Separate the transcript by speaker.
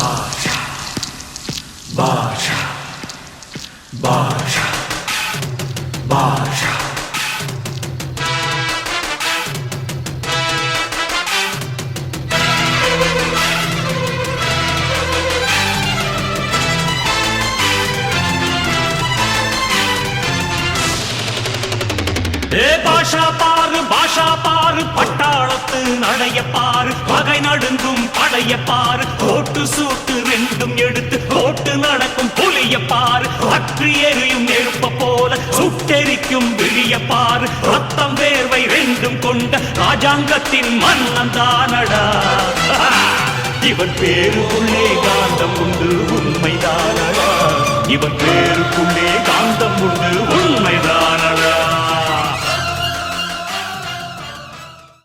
Speaker 1: பாஷா பாஷா பாஷா பாஷா பாஷா பாரு பட்டாளத்து நடைய பாரு பகை நடுங்கும் படைய பாரு கோட்டு சூட்டு ரெண்டும் எடுத்து கோட்டு நடக்கும் புலிய பாரு அற்றி எரியும் நெருப்ப போல சுட்டெரிக்கும் விழிய பாரு ரத்தம் வேர்வை ரெண்டும் கொண்ட ராஜாங்கத்தின் மன்னன் தானடா இவன் பேருக்குள்ளே காந்தம் உண்டு உண்மைதானடா இவன் பேருக்குள்ளே காந்தம் உண்டு உண்மைதானடா